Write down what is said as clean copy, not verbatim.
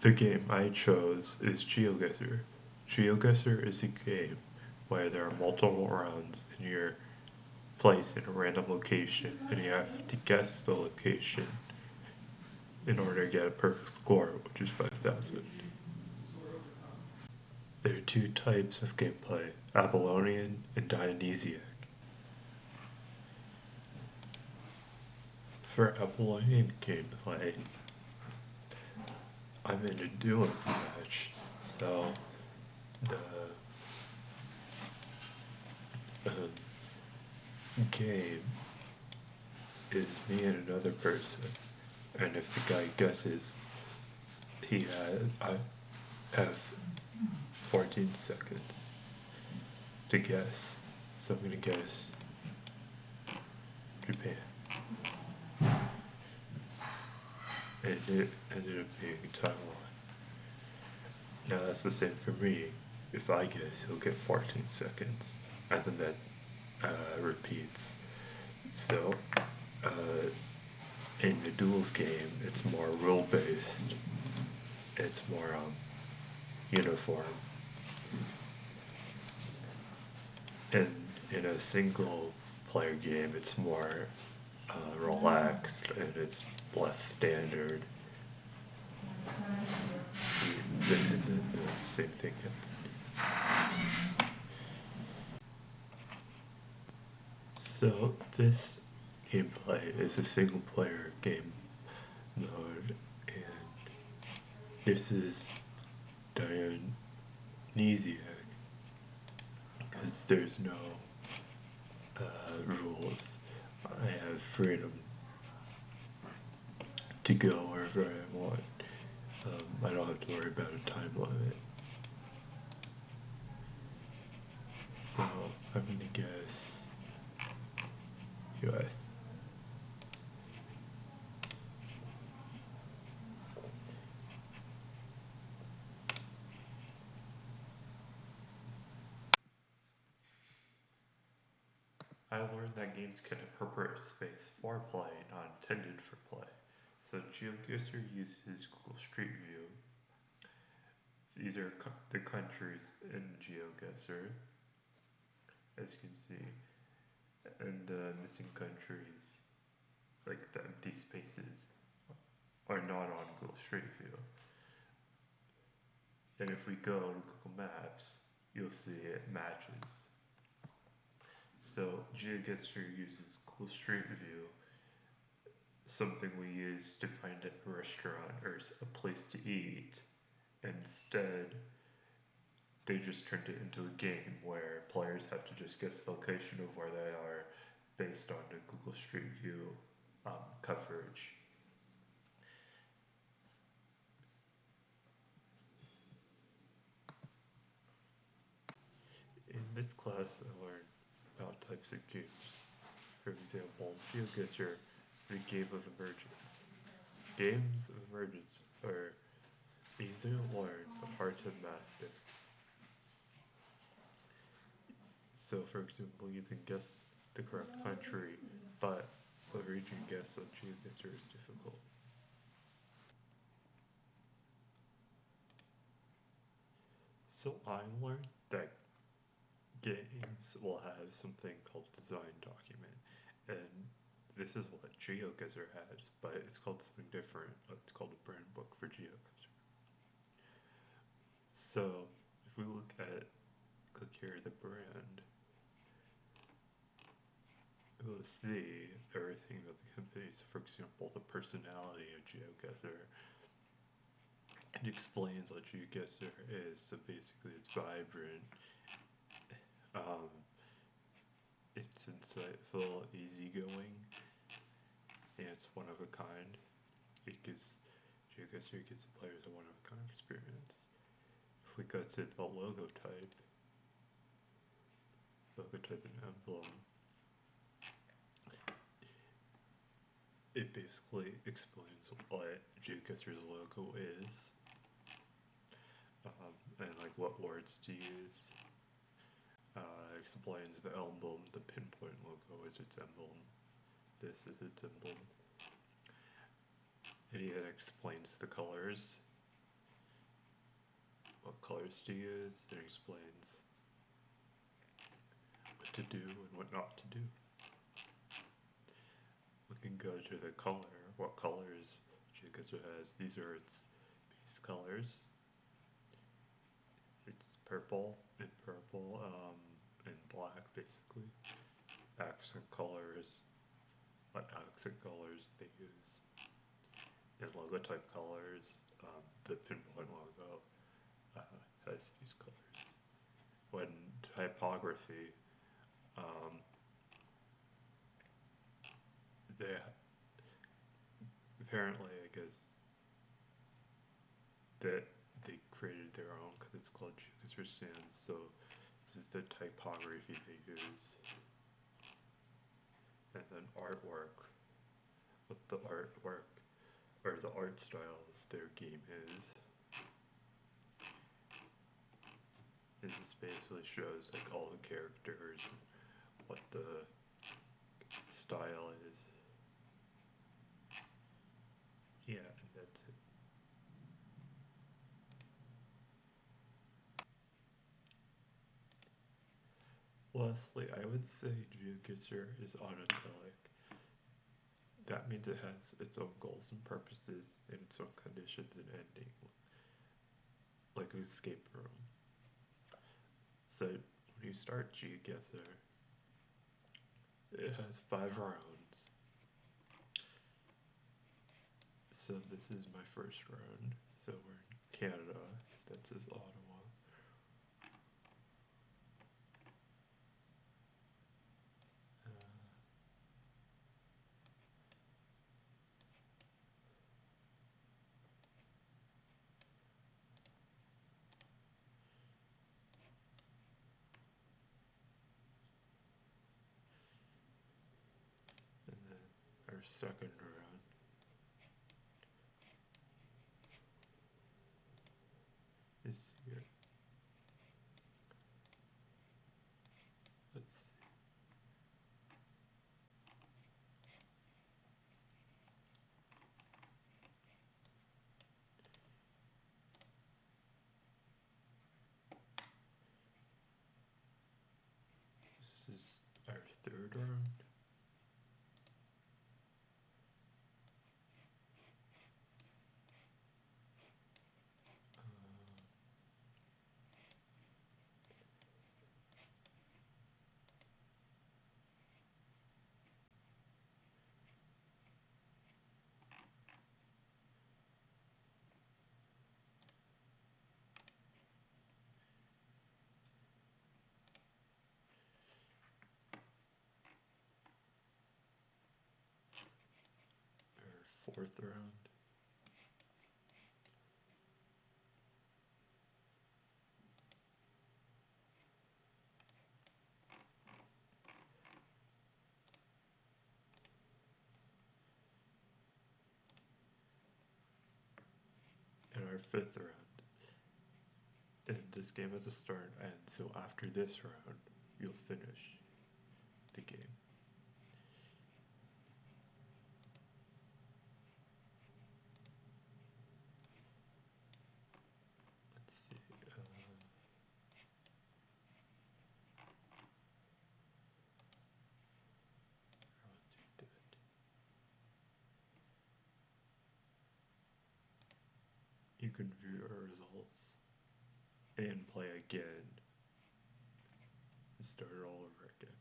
The game I chose is Geoguessr. Geoguessr is a game where there are multiple rounds and you're placed in a random location and you have to guess the location in order to get a perfect score, which is 5,000. There are two types of gameplay, Babylonian and Dionysiac. For Babylonian gameplay, I'm in a duos match, so the um, game is me and another person, and if the guy guesses, I have 14 seconds to guess. So I'm gonna guess Japan. And it ended up being Taiwan. Now that's the same for me. If I guess, he'll get 14 seconds. And then that repeats. So, uh, in the duels game, it's more rule based. It's more uniform. And in a single player game, it's more relaxed and it's less standard. The same thing happened. So this gameplay is a single player game mode, and this is Dionysiac because there's no rules. I have freedom to go wherever I want. I don't have to worry about a time limit. So I'm gonna guess US. I learned that games can appropriate space for play, not intended for play. So Geoguessr uses Google Street View. These are the countries in Geoguessr, as you can see, and the missing countries, like the empty spaces, are not on Google Street View. And if we go to Google Maps, you'll see it matches. So Geoguessr uses Google Street View, something we use to find a restaurant or a place to eat. Instead, they just turned it into a game where players have to just guess the location of where they are based on the Google Street View coverage. In this class, I learned about types of games. For example, Geoguessr is a game of emergence. Games of emergence are easy to learn but hard to master. So, for example, you can guess the correct country, but what region guess on Geoguessr is difficult. So I learned that games will have something called design document, and this is what Geoguessr has, but it's called something different. It's called a brand book for Geoguessr. So if we click here, the brand, we'll see everything about the company. So for example, the personality of Geoguessr. It explains what Geoguessr is. So basically, it's vibrant. Um, it's insightful, easygoing, and it's one of a kind. It gives Geoguessr gives the players a one of a kind experience. If we go to the logo type and emblem, it basically explains what Geoguessr's logo is, and like what words to use. Explains the emblem, the pinpoint logo is its emblem. This is its emblem. And it explains the colors. what colors to use. It explains what to do and what not to do. We can go to the color, what colors Geoguessr has. These are its base colors. It's purple and black basically. Accent colors, what accent colors they use. And logo type colors, the pinpoint logo has these colors. When typography, they apparently, I guess, that they created their own because it's called Geoguessr Sans. So this is the typography they use. And then artwork, what the artwork or the art style of their game is. And this basically shows like all the characters and what the style is. Yeah, and that's it. Lastly, I would say Geoguessr is autotelic. That means it has its own goals and purposes and its own conditions and ending, like an escape room. So when you start Geoguessr, it has 5 rounds. So this is my first round. So we're in Canada, that says Ottawa. And then our second round is here. Let's see. This is our third round. Our fourth round. And our fifth round. And this game has a start and end, so after this round, you'll finish the game. Let's see. You can view your results and play again and start it all over again.